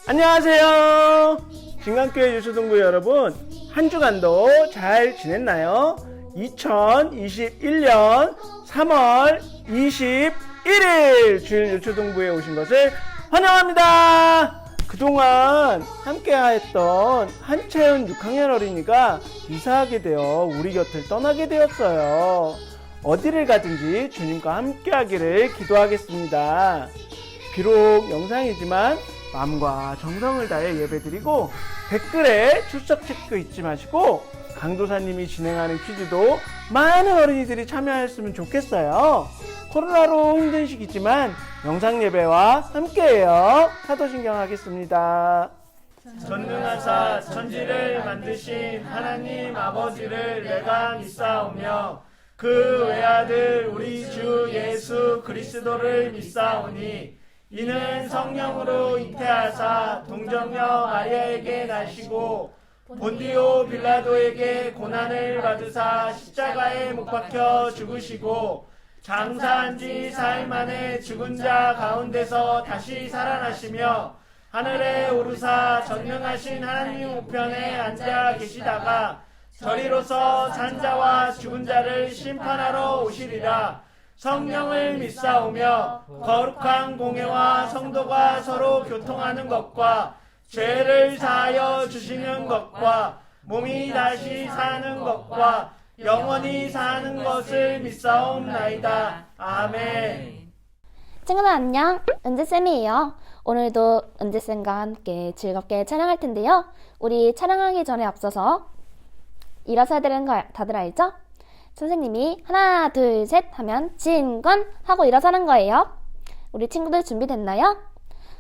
안녕하세요. 진강교회 유초동부 여러분, 한 주간도 잘 지냈나요? 2021년 3월 21일 주일 유초동부에 오신 것을 환영합니다. 그동안 함께 했던 한채은 6학년 어린이가 이사하게 되어 우리 곁을 떠나게 되었어요. 어디를 가든지 주님과 함께 하기를 기도하겠습니다. 비록 영상이지만 마음과 정성을 다해 예배드리고 댓글에 출석 체크 잊지 마시고 강도사님이 진행하는 퀴즈도 많은 어린이들이 참여했으면 좋겠어요. 코로나로 힘든 시기지만 영상 예배와 함께해요. 사도신경 하겠습니다. 전능하사 천지를 만드신 하나님 아버지를 내가 믿사오며 그 외아들 우리 주 예수 그리스도를 믿사오니 이는 성령으로 잉태하사 동정녀 마리아에게 나시고 본디오 빌라도에게 고난을 받으사 십자가에 못 박혀 죽으시고 장사한 지 4일 만에 죽은 자 가운데서 다시 살아나시며 하늘에 오르사 전능하신 하나님 우편에 앉아 계시다가 저리로서 산 자와 죽은 자를 심판하러 오시리라. 성령을 믿사오며 거룩한 공회와 성도가 서로 교통하는 것과 죄를 사하여 주시는 것과 몸이 다시 사는 것과 영원히 사는 것을 믿사옵나이다. 아멘. 친구들 안녕, 은지쌤이에요. 오늘도 은지쌤과 함께 즐겁게 촬영할 텐데요. 우리 촬영하기 전에 앞서서 일어서야 되는 거 다들 알죠? 선생님이 하나 둘 셋 하면 진권 하고 일어서는 거예요. 우리 친구들 준비됐나요?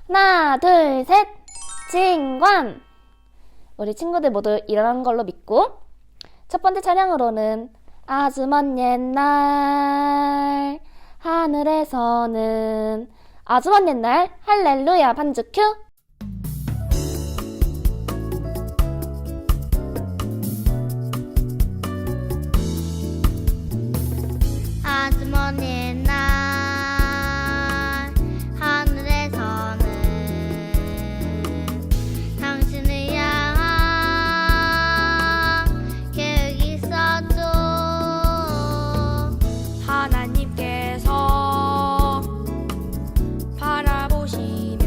하나 둘 셋 진권. 우리 친구들 모두 일어난 걸로 믿고 첫 번째 찬양으로는 아주 먼 옛날 하늘에서는 아주 먼 옛날 할렐루야 반주 큐. 아주 먼 옛날 하늘에서는 당신을 향한 계획이 있었죠. 하나님께서 바라보시며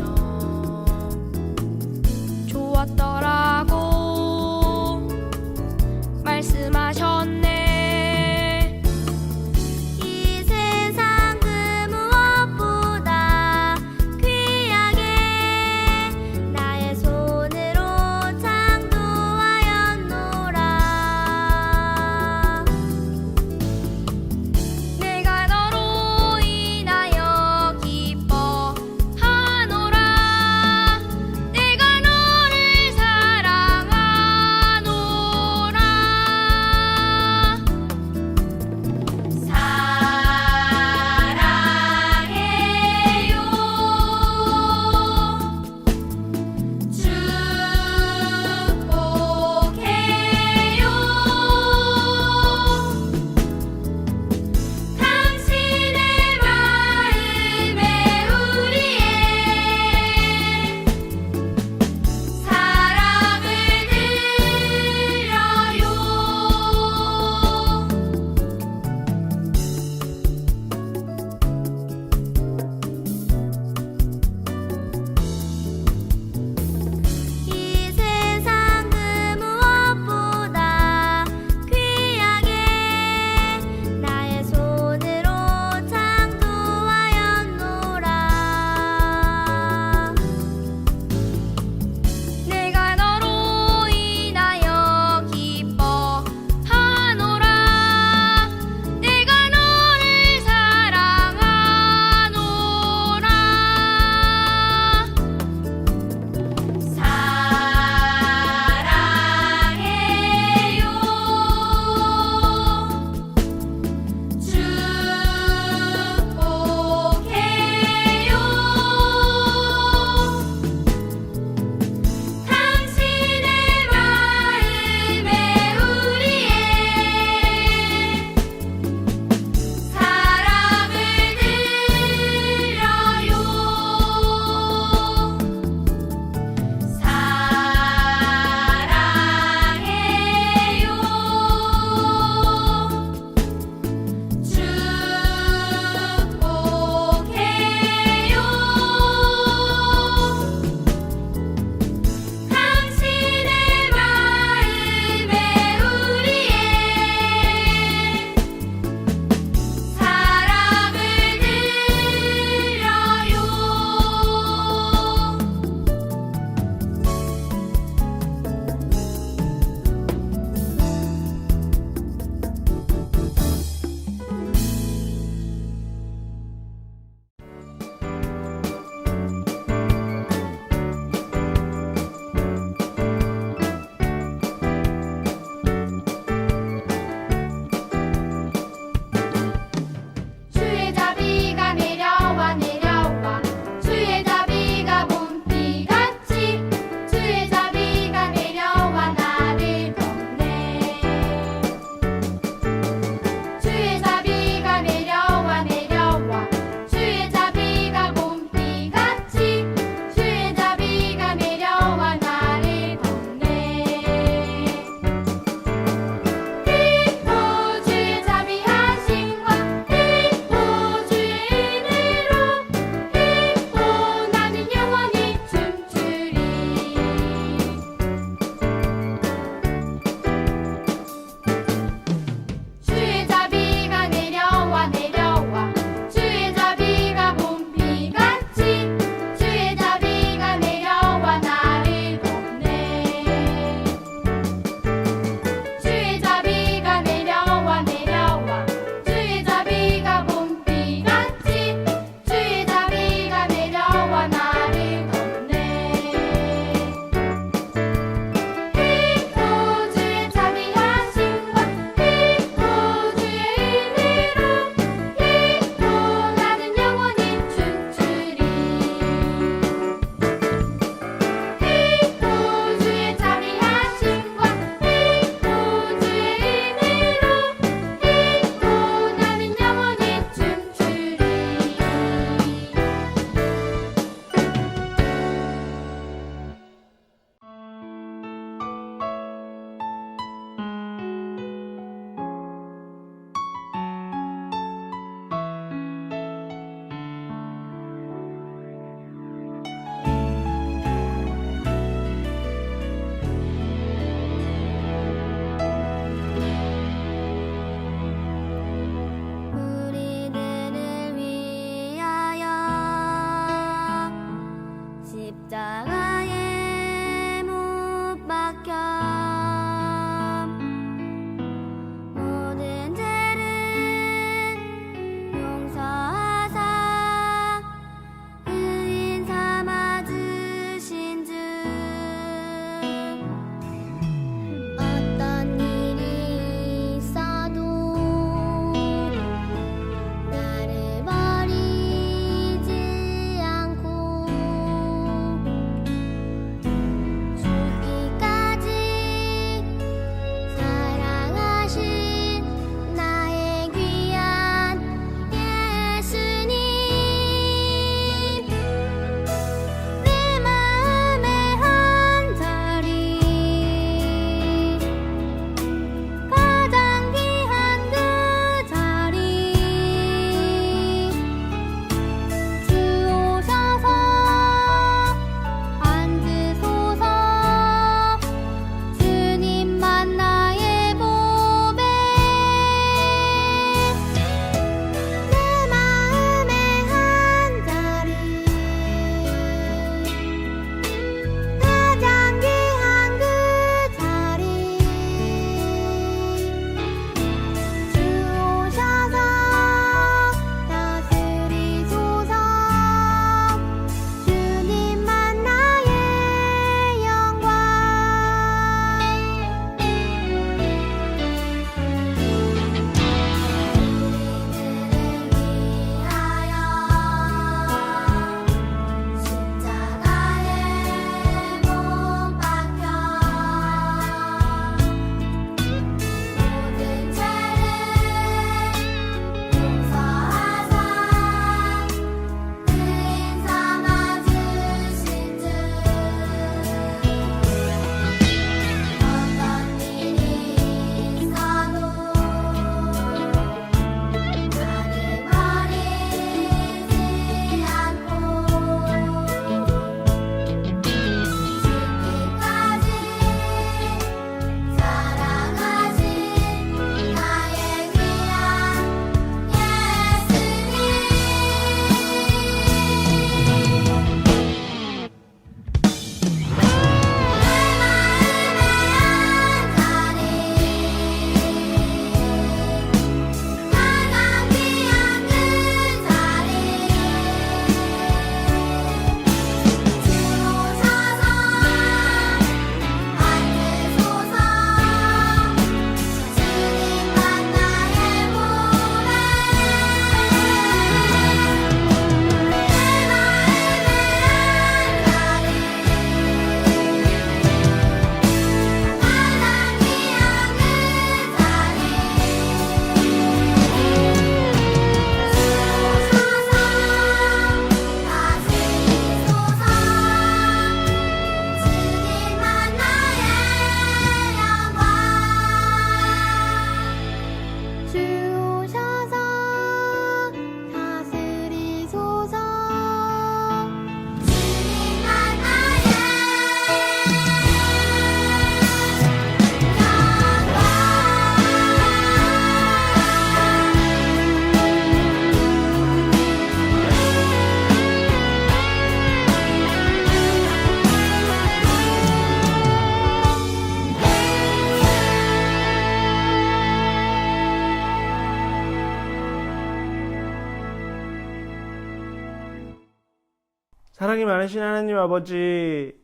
사랑이 많으신 하나님 아버지,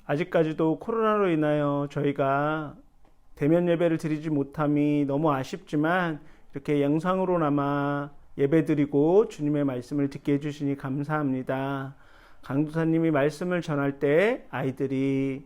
아직까지도 코로나로 인하여 저희가 대면 예배를 드리지 못함이 너무 아쉽지만 이렇게 영상으로나마 예배드리고 주님의 말씀을 듣게 해주시니 감사합니다. 강도사님이 말씀을 전할 때 아이들이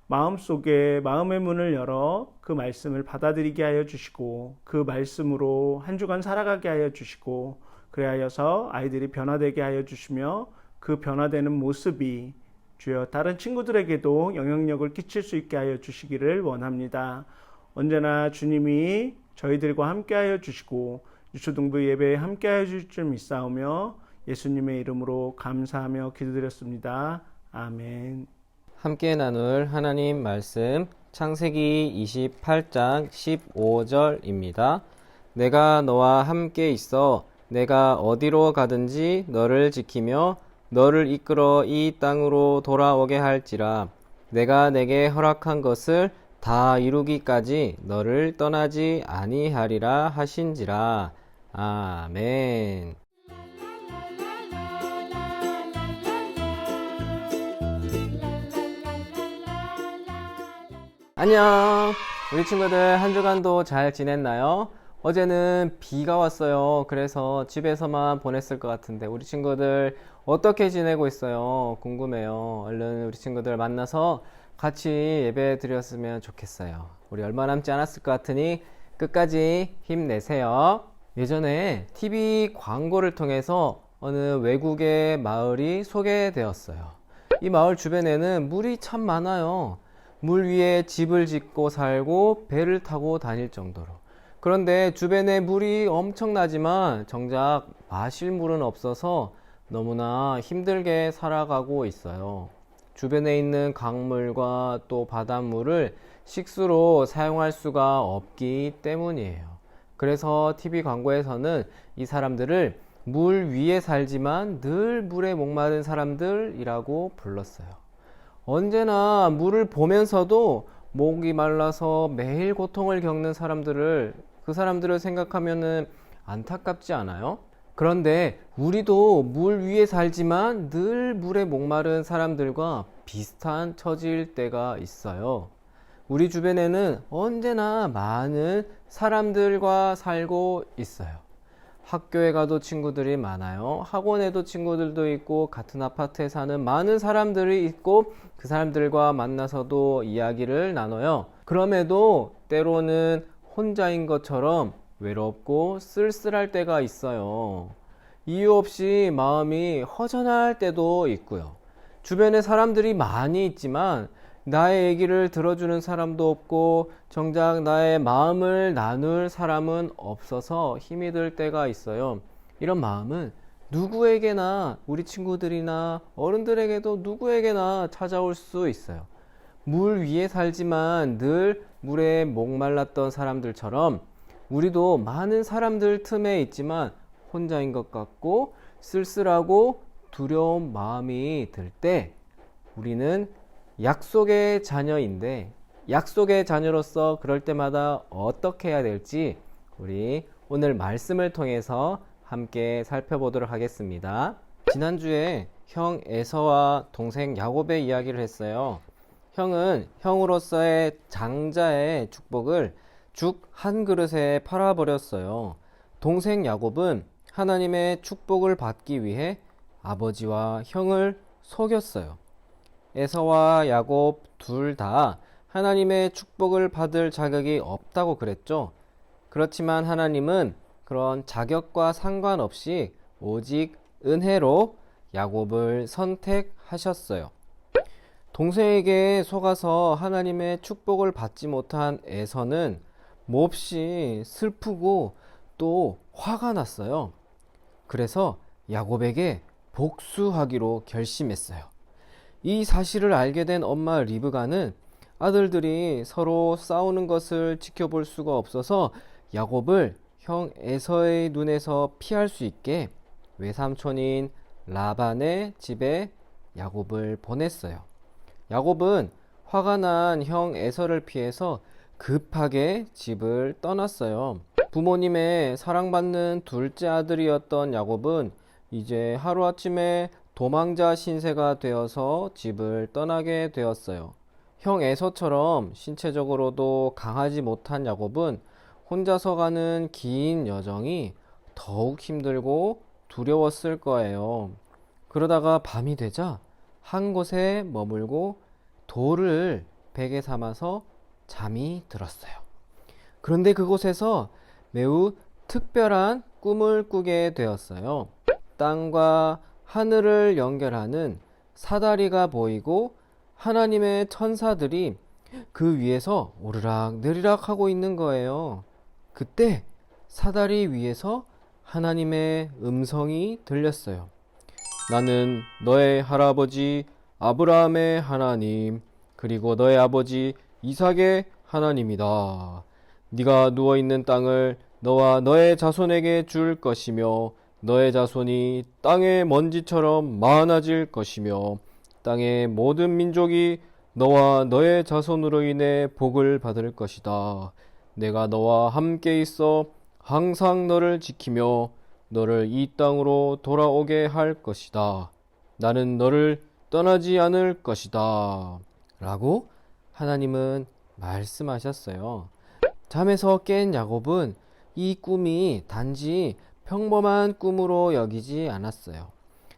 마음속에 마음의 문을 열어 그 말씀을 받아들이게 하여 주시고 그 말씀으로 한 주간 살아가게 하여 주시고 그래하여서 아이들이 변화되게 하여 주시며 그 변화되는 모습이 주여 다른 친구들에게도 영향력을 끼칠 수 있게 하여 주시기를 원합니다. 언제나 주님이 저희들과 함께 하여 주시고 유초등부 예배에 함께 하여 주실 줄 믿사오며 예수님의 이름으로 감사하며 기도드렸습니다. 아멘. 함께 나눌 하나님 말씀 창세기 28장 15절입니다. 내가 너와 함께 있어 내가 어디로 가든지 너를 지키며 너를 이끌어 이 땅으로 돌아오게 할지라. 내가 내게 허락한 것을 다 이루기까지 너를 떠나지 아니하리라 하신지라. 아멘. 안녕. 우리 친구들 한 주간도 잘 지냈나요? 어제는 비가 왔어요. 그래서 집에서만 보냈을 것 같은데 우리 친구들 어떻게 지내고 있어요? 궁금해요. 얼른 우리 친구들 만나서 같이 예배 드렸으면 좋겠어요. 우리 얼마 남지 않았을 것 같으니 끝까지 힘내세요. 예전에 TV 광고를 통해서 어느 외국의 마을이 소개되었어요. 이 마을 주변에는 물이 참 많아요. 물 위에 집을 짓고 살고 배를 타고 다닐 정도로. 그런데 주변에 물이 엄청나지만 정작 마실 물은 없어서 너무나 힘들게 살아가고 있어요. 주변에 있는 강물과 또 바닷물을 식수로 사용할 수가 없기 때문이에요. 그래서 TV 광고에서는 이 사람들을 물 위에 살지만 늘 물에 목마른 사람들이라고 불렀어요. 언제나 물을 보면서도 목이 말라서 매일 고통을 겪는 그 사람들을 생각하면은 안타깝지 않아요? 그런데 우리도 물 위에 살지만 늘 물에 목마른 사람들과 비슷한 처지일 때가 있어요. 우리 주변에는 언제나 많은 사람들과 살고 있어요. 학교에 가도 친구들이 많아요. 학원에도 친구들도 있고 같은 아파트에 사는 많은 사람들이 있고 그 사람들과 만나서도 이야기를 나눠요. 그럼에도 때로는 혼자인 것처럼 외롭고 쓸쓸할 때가 있어요. 이유 없이 마음이 허전할 때도 있고요. 주변에 사람들이 많이 있지만 나의 얘기를 들어주는 사람도 없고 정작 나의 마음을 나눌 사람은 없어서 힘이 들 때가 있어요. 이런 마음은 누구에게나 우리 친구들이나 어른들에게도 누구에게나 찾아올 수 있어요. 물 위에 살지만 늘 물에 목말랐던 사람들처럼 우리도 많은 사람들 틈에 있지만 혼자인 것 같고 쓸쓸하고 두려운 마음이 들 때 우리는 약속의 자녀인데 약속의 자녀로서 그럴 때마다 어떻게 해야 될지 우리 오늘 말씀을 통해서 함께 살펴보도록 하겠습니다. 지난주에 형 에서와 동생 야곱의 이야기를 했어요. 형은 형으로서의 장자의 축복을 죽 한 그릇에 팔아버렸어요. 동생 야곱은 하나님의 축복을 받기 위해 아버지와 형을 속였어요. 에서와 야곱 둘 다 하나님의 축복을 받을 자격이 없다고 그랬죠. 그렇지만 하나님은 그런 자격과 상관없이 오직 은혜로 야곱을 선택하셨어요. 동생에게 속아서 하나님의 축복을 받지 못한 에서는 몹시 슬프고 또 화가 났어요. 그래서 야곱에게 복수하기로 결심했어요. 이 사실을 알게 된 엄마 리브가는 아들들이 서로 싸우는 것을 지켜볼 수가 없어서 야곱을 형 에서의 눈에서 피할 수 있게 외삼촌인 라반의 집에 야곱을 보냈어요. 야곱은 화가 난 형 에서를 피해서 급하게 집을 떠났어요. 부모님의 사랑받는 둘째 아들이었던 야곱은 이제 하루아침에 도망자 신세가 되어서 집을 떠나게 되었어요. 형 에서처럼 신체적으로도 강하지 못한 야곱은 혼자서 가는 긴 여정이 더욱 힘들고 두려웠을 거예요. 그러다가 밤이 되자 한 곳에 머물고 돌을 베개 삼아서 잠이 들었어요. 그런데 그곳에서 매우 특별한 꿈을 꾸게 되었어요. 땅과 하늘을 연결하는 사다리가 보이고 하나님의 천사들이 그 위에서 오르락 내리락 하고 있는 거예요. 그때 사다리 위에서 하나님의 음성이 들렸어요. 나는 너의 할아버지 아브라함의 하나님, 그리고 너의 아버지 이삭의 하나님이다. 네가 누워있는 땅을 너와 너의 자손에게 줄 것이며 너의 자손이 땅의 먼지처럼 많아질 것이며 땅의 모든 민족이 너와 너의 자손으로 인해 복을 받을 것이다. 내가 너와 함께 있어 항상 너를 지키며 너를 이 땅으로 돌아오게 할 것이다. 나는 너를 떠나지 않을 것이다. 라고 하나님은 말씀하셨어요. 잠에서 깬 야곱은 이 꿈이 단지 평범한 꿈으로 여기지 않았어요.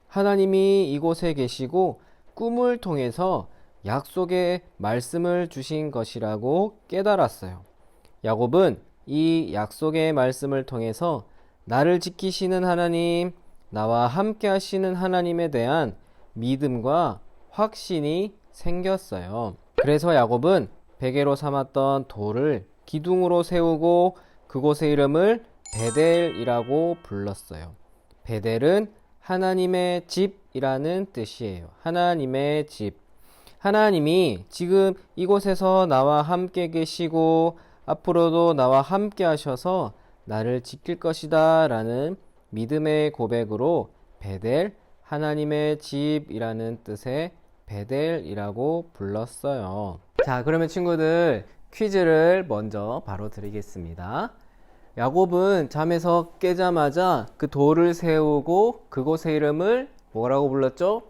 하나님이 이곳에 계시고 꿈을 통해서 약속의 말씀을 주신 것이라고 깨달았어요. 야곱은 이 약속의 말씀을 통해서 나를 지키시는 하나님, 나와 함께 하시는 하나님에 대한 믿음과 확신이 생겼어요. 그래서 야곱은 베개로 삼았던 돌을 기둥으로 세우고 그곳의 이름을 베델이라고 불렀어요. 베델은 하나님의 집이라는 뜻이에요. 하나님의 집. 하나님이 지금 이곳에서 나와 함께 계시고 앞으로도 나와 함께 하셔서 나를 지킬 것이다 라는 믿음의 고백으로 베델, 하나님의 집이라는 뜻의 베델이라고 불렀어요. 자, 그러면 친구들 퀴즈를 먼저 바로 드리겠습니다. 야곱은 잠에서 깨자마자 그 돌을 세우고 그곳의 이름을 뭐라고 불렀죠?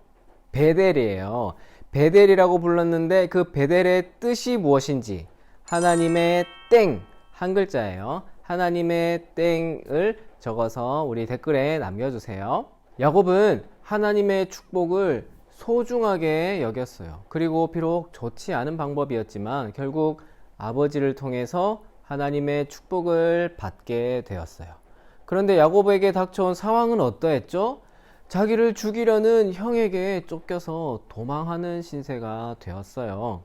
베델이에요. 베델이라고 불렀는데 그 베델의 뜻이 무엇인지 하나님의 땡, 한 글자예요. 하나님의 땡을 적어서 우리 댓글에 남겨주세요. 야곱은 하나님의 축복을 소중하게 여겼어요. 그리고 비록 좋지 않은 방법이었지만 결국 아버지를 통해서 하나님의 축복을 받게 되었어요. 그런데 야곱에게 닥쳐온 상황은 어떠했죠? 자기를 죽이려는 형에게 쫓겨서 도망하는 신세가 되었어요.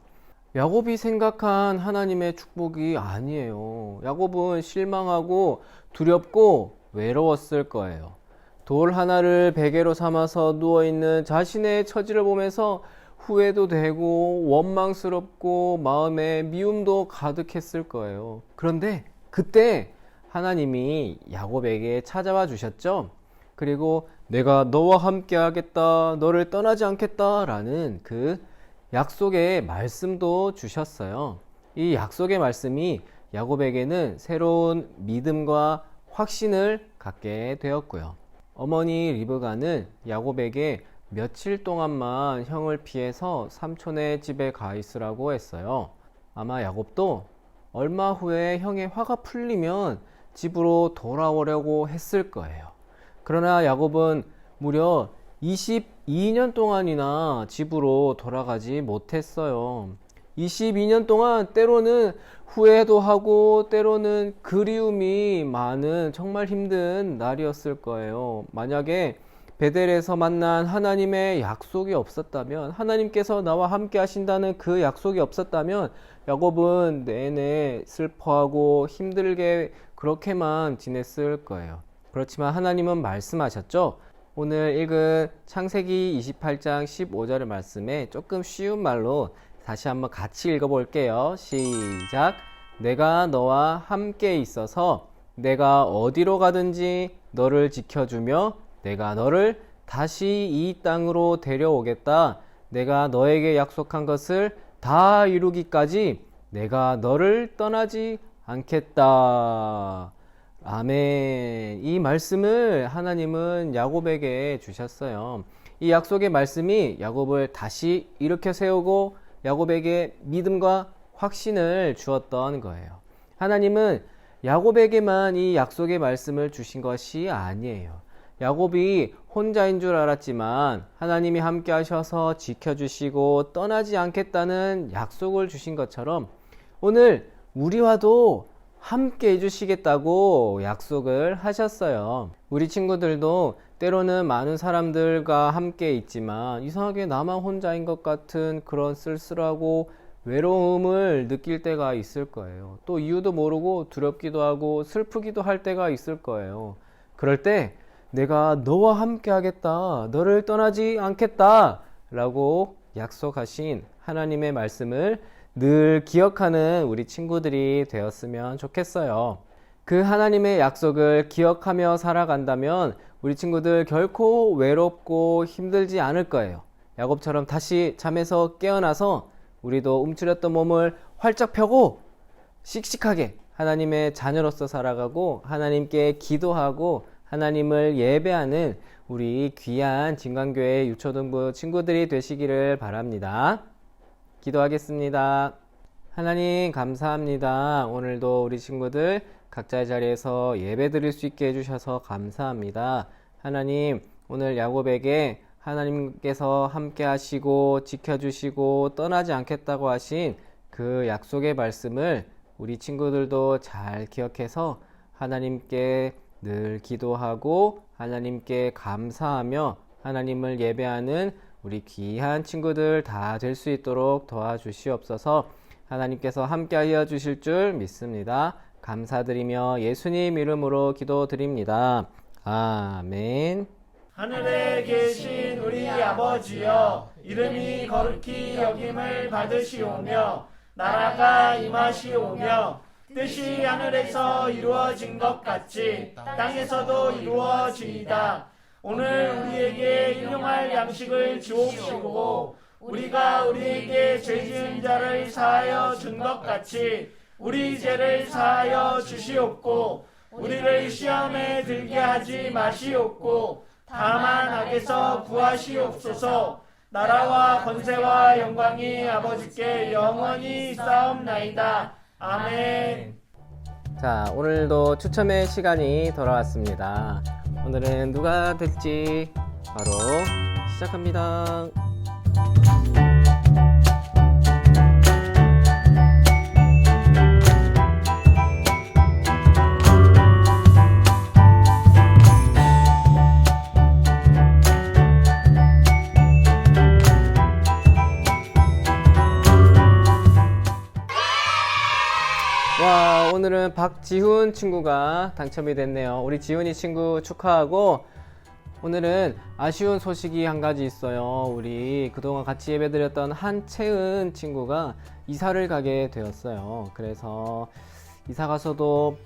야곱이 생각한 하나님의 축복이 아니에요. 야곱은 실망하고 두렵고 외로웠을 거예요. 돌 하나를 베개로 삼아서 누워있는 자신의 처지를 보면서 후회도 되고 원망스럽고 마음에 미움도 가득했을 거예요. 그런데 그때 하나님이 야곱에게 찾아와 주셨죠. 그리고 내가 너와 함께 하겠다, 너를 떠나지 않겠다 라는 그 약속의 말씀도 주셨어요. 이 약속의 말씀이 야곱에게는 새로운 믿음과 확신을 갖게 되었고요. 어머니 리브가는 야곱에게 며칠 동안만 형을 피해서 삼촌의 집에 가 있으라고 했어요. 아마 야곱도 얼마 후에 형의 화가 풀리면 집으로 돌아오려고 했을 거예요. 그러나 야곱은 무려 22년 동안이나 집으로 돌아가지 못했어요. 22년 동안 때로는 후회도 하고 때로는 그리움이 많은 정말 힘든 날이었을 거예요. 만약에 베델에서 만난 하나님의 약속이 없었다면, 하나님께서 나와 함께 하신다는 그 약속이 없었다면 야곱은 내내 슬퍼하고 힘들게 그렇게만 지냈을 거예요. 그렇지만 하나님은 말씀하셨죠. 오늘 읽은 창세기 28장 15절의 말씀에 조금 쉬운 말로 다시 한번 같이 읽어볼게요. 시작. 내가 너와 함께 있어서 내가 어디로 가든지 너를 지켜주며 내가 너를 다시 이 땅으로 데려오겠다. 내가 너에게 약속한 것을 다 이루기까지 내가 너를 떠나지 않겠다. 아멘. 이 말씀을 하나님은 야곱에게 주셨어요. 이 약속의 말씀이 야곱을 다시 일으켜 세우고 야곱에게 믿음과 확신을 주었던 거예요. 하나님은 야곱에게만 이 약속의 말씀을 주신 것이 아니에요. 야곱이 혼자인 줄 알았지만 하나님이 함께 하셔서 지켜주시고 떠나지 않겠다는 약속을 주신 것처럼 오늘 우리와도 함께 해주시겠다고 약속을 하셨어요. 우리 친구들도 때로는 많은 사람들과 함께 있지만 이상하게 나만 혼자인 것 같은 그런 쓸쓸하고 외로움을 느낄 때가 있을 거예요. 또 이유도 모르고 두렵기도 하고 슬프기도 할 때가 있을 거예요. 그럴 때 내가 너와 함께 하겠다, 너를 떠나지 않겠다 라고 약속하신 하나님의 말씀을 늘 기억하는 우리 친구들이 되었으면 좋겠어요. 그 하나님의 약속을 기억하며 살아간다면 우리 친구들 결코 외롭고 힘들지 않을 거예요. 야곱처럼 다시 잠에서 깨어나서 우리도 움츠렸던 몸을 활짝 펴고 씩씩하게 하나님의 자녀로서 살아가고 하나님께 기도하고 하나님을 예배하는 우리 귀한 진광교회 유초등부 친구들이 되시기를 바랍니다. 기도하겠습니다. 하나님 감사합니다. 오늘도 우리 친구들 각자의 자리에서 예배 드릴 수 있게 해주셔서 감사합니다. 하나님, 오늘 야곱에게 하나님께서 함께 하시고 지켜주시고 떠나지 않겠다고 하신 그 약속의 말씀을 우리 친구들도 잘 기억해서 하나님께 늘 기도하고 하나님께 감사하며 하나님을 예배하는 우리 귀한 친구들 다 될 수 있도록 도와주시옵소서. 하나님께서 함께하여 주실 줄 믿습니다. 감사드리며 예수님 이름으로 기도드립니다. 아멘. 하늘에 계신 우리 아버지여, 이름이 거룩히 여김을 받으시오며 나라가 임하시오며 뜻이 하늘에서 이루어진 것 같이 땅에서도 이루어지이다. 오늘 우리에게 일용할 양식을 주옵시고 우리가 우리에게 죄 지은 자를 사하여 준 것 같이 우리 죄를 사하여 주시옵고 우리를 시험에 들게 하지 마시옵고 다만 악에서 구하시옵소서. 나라와 권세와 영광이 아버지께 영원히 있사옵나이다. 아멘. 자, 오늘도 추첨의 시간이 돌아왔습니다. 오늘은 누가 될지 바로 시작합니다. 와, 오늘은 박지훈 친구가 당첨이 됐네요. 우리 지훈이 친구 축하하고 오늘은 아쉬운 소식이 한 가지 있어요. 우리 그동안 같이 예배드렸던 한채은 친구가 이사를 가게 되었어요. 그래서 이사 가서도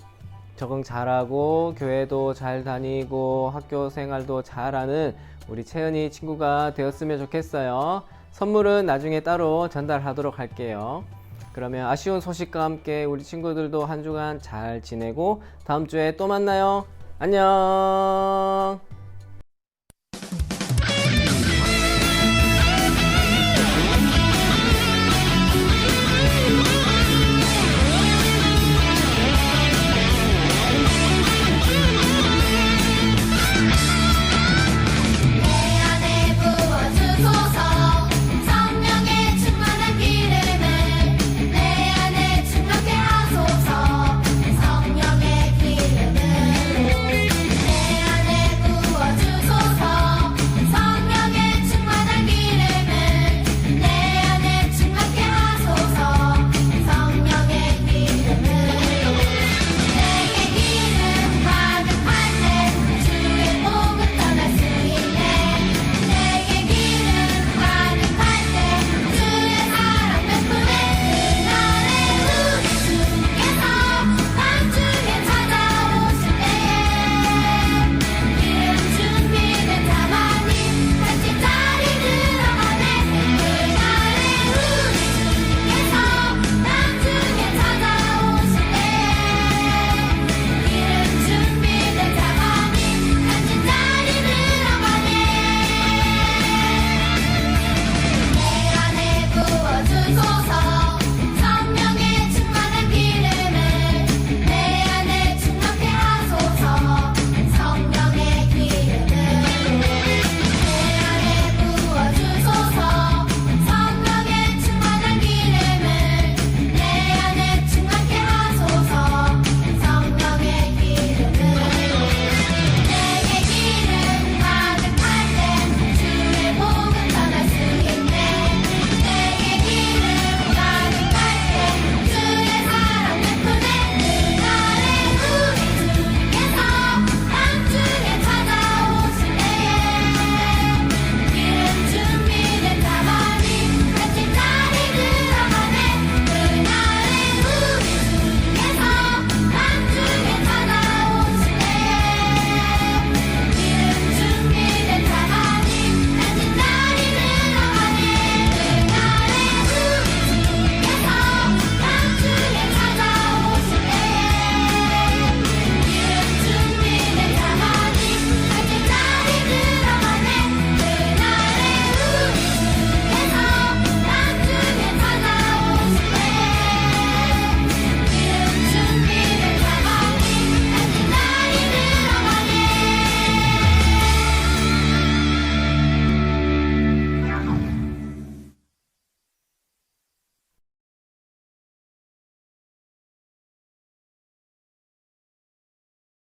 적응 잘하고 교회도 잘 다니고 학교 생활도 잘하는 우리 채은이 친구가 되었으면 좋겠어요. 선물은 나중에 따로 전달하도록 할게요. 그러면 아쉬운 소식과 함께 우리 친구들도 한 주간 잘 지내고 다음 주에 또 만나요. 안녕.